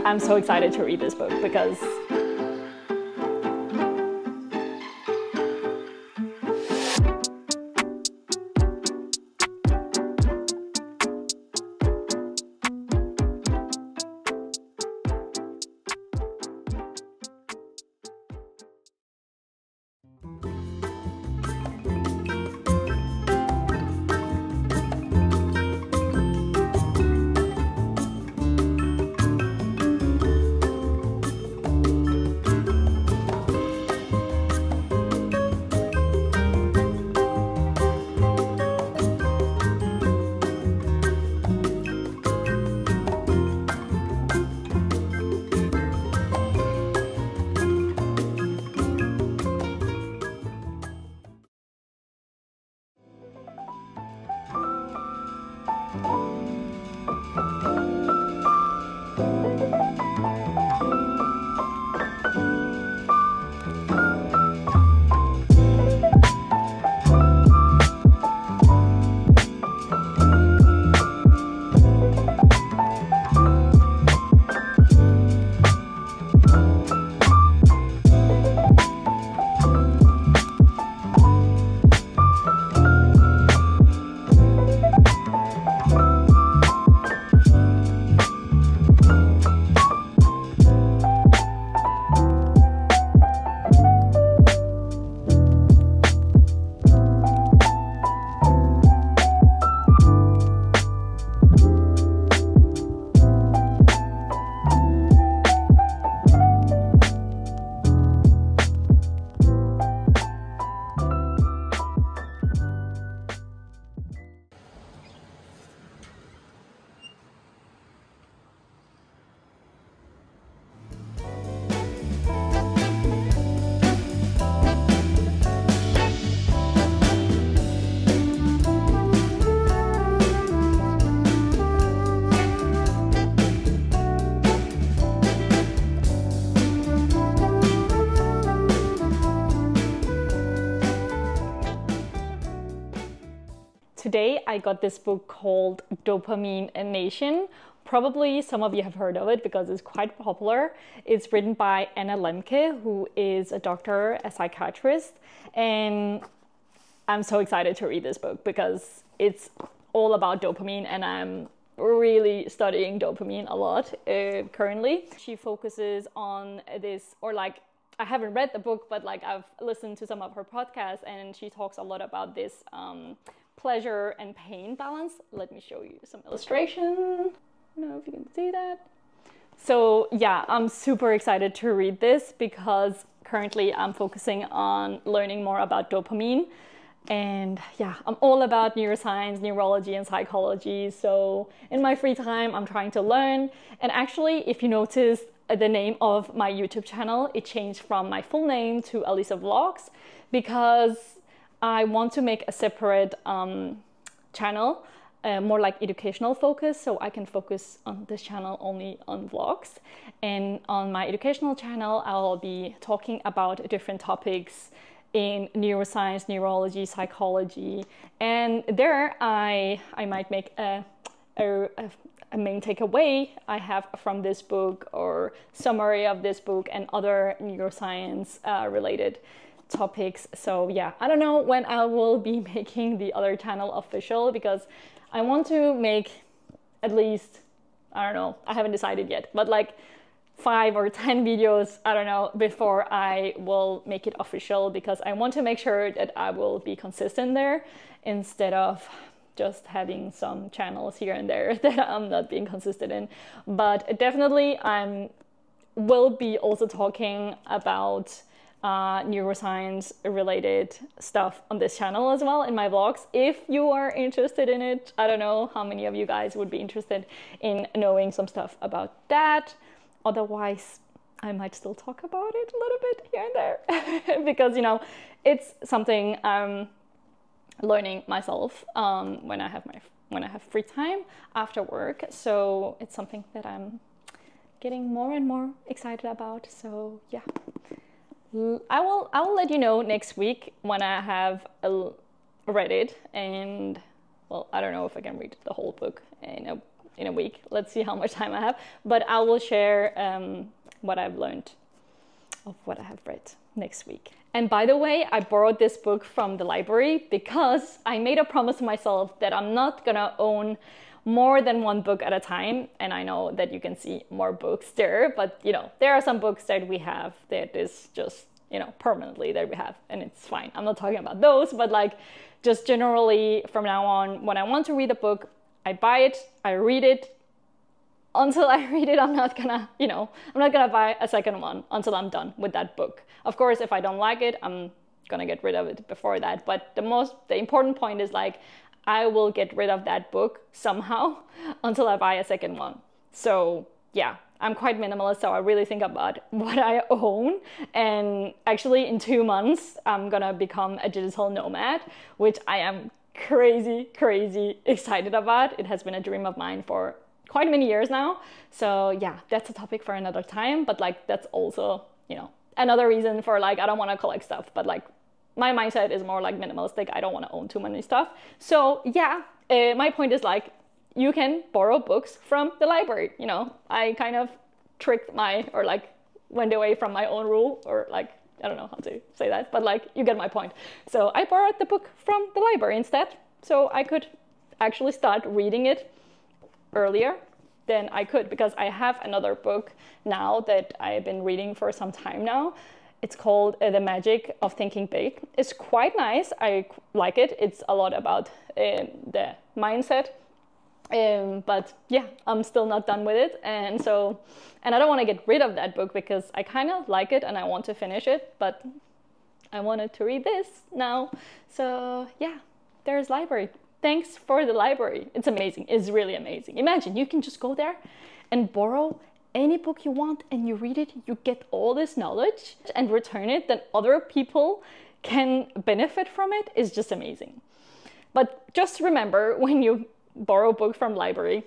I'm so excited to read this book because today I got this book called Dopamine Nation. Probably some of you have heard of it because it's quite popular. It's written by Anna Lemke, who is a doctor, a psychiatrist, and I'm so excited to read this book because it's all about dopamine, and I'm really studying dopamine a lot currently. She focuses on this, or like, I haven't read the book, but like I've listened to some of her podcasts, and she talks a lot about this pleasure and pain balance. Let me show you some illustration. I don't know if you can see that. So yeah, I'm super excited to read this because currently I'm focusing on learning more about dopamine. And yeah, I'm all about neuroscience, neurology, and psychology. So in my free time, I'm trying to learn. And actually, if you notice, the name of my YouTube channel, it changed from my full name to Alisa Vlogs because I want to make a separate channel, more like educational focus, so I can focus on this channel only on vlogs. And on my educational channel, I'll be talking about different topics in neuroscience, neurology, psychology, and there I might make a main takeaway I have from this book or summary of this book and other neuroscience related topics. So yeah, I don't know when I will be making the other channel official because I want to make at least, I don't know, I haven't decided yet, but like 5 or 10 videos, I don't know, before I will make it official because I want to make sure that I will be consistent there instead of just having some channels here and there that I'm not being consistent in. But definitely will be also talking about neuroscience related stuff on this channel as well in my vlogs if you are interested in it. I don't know how many of you guys would be interested in knowing some stuff about that. Otherwise, I might still talk about it a little bit here and there because, you know, it's something I'm learning myself when I have free time after work. So it's something that I'm getting more and more excited about. So yeah, I will let you know next week when I have read it, and well, I don't know if I can read the whole book in a in a week. Let's see how much time I have. But I will share what I've learned of what I have read next week. And by the way, I borrowed this book from the library because I made a promise to myself that I'm not gonna own more than one book at a time. And I know that you can see more books there, but you know, there are some books that we have that is just, you know, permanently that we have, and it's fine. I'm not talking about those, but like just generally from now on, when I want to read a book, I buy it, I read it. Until I read it, I'm not gonna, you know, I'm not gonna buy a second one until I'm done with that book. Of course, if I don't like it, I'm gonna get rid of it before that. But the important point is like, I will get rid of that book somehow until I buy a second one. So yeah, I'm quite minimalist, so I really think about what I own. And actually in 2 months, I'm gonna become a digital nomad, which I am crazy excited about. It has been a dream of mine for quite many years now. So yeah, that's a topic for another time. But like, that's also, you know, another reason for like, I don't want to collect stuff, but like my mindset is more like minimalistic. I don't want to own too many stuff. So yeah, my point is like, you can borrow books from the library. You know, I kind of went away from my own rule, or like, I don't know how to say that, but like, you get my point. So I borrowed the book from the library instead. So I could actually start reading it earlier than I could, because I have another book now that I've been reading for some time now. It's called The Magic of Thinking Big. It's quite nice. I like it. It's a lot about the mindset. But yeah, I'm still not done with it. And I don't want to get rid of that book because I kind of like it and I want to finish it, but I wanted to read this now. So yeah, there's library. Thanks for the library. It's amazing. It's really amazing. Imagine you can just go there and borrow any book you want and you read it, you get all this knowledge and return it, then other people can benefit from it. Is just amazing. But just remember, when you borrow a book from library,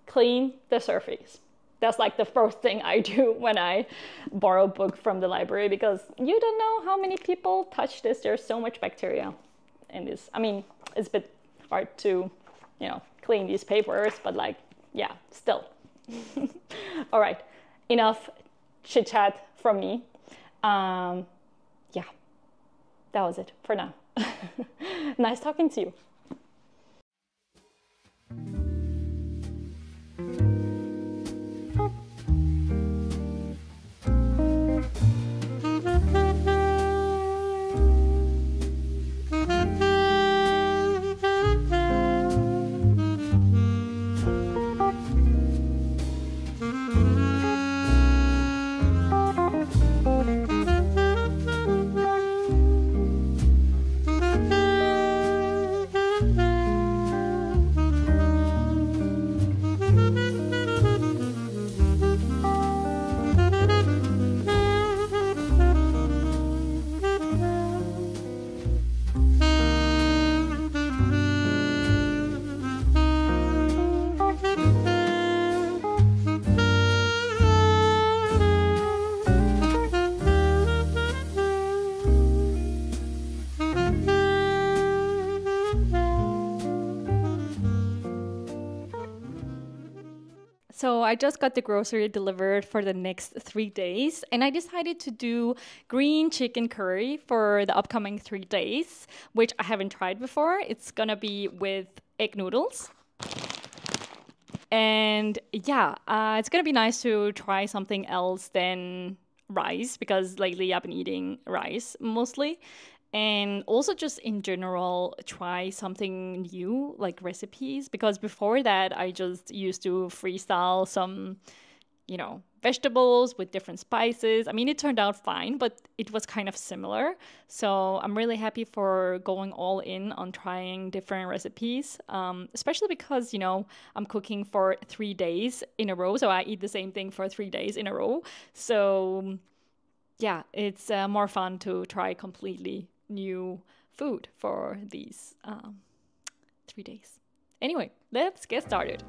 clean the surface. That's like the first thing I do when I borrow a book from the library, because you don't know how many people touch this. There's so much bacteria in this. I mean, it's a bit hard to, you know, clean these papers, but like, yeah, still. All right, enough chit chat from me. Yeah, that was it for now. Nice talking to you. So I just got the grocery delivered for the next 3 days, and I decided to do green chicken curry for the upcoming 3 days, which I haven't tried before. It's gonna be with egg noodles. And yeah, it's gonna be nice to try something else than rice, because lately I've been eating rice mostly. And also just in general, try something new, like recipes, because before that I just used to freestyle some, you know, vegetables with different spices. I mean, it turned out fine, but it was kind of similar. So I'm really happy for going all in on trying different recipes, especially because, you know, I'm cooking for 3 days in a row. So I eat the same thing for 3 days in a row. So yeah, it's more fun to try completely new food for these 3 days. Anyway, let's get started.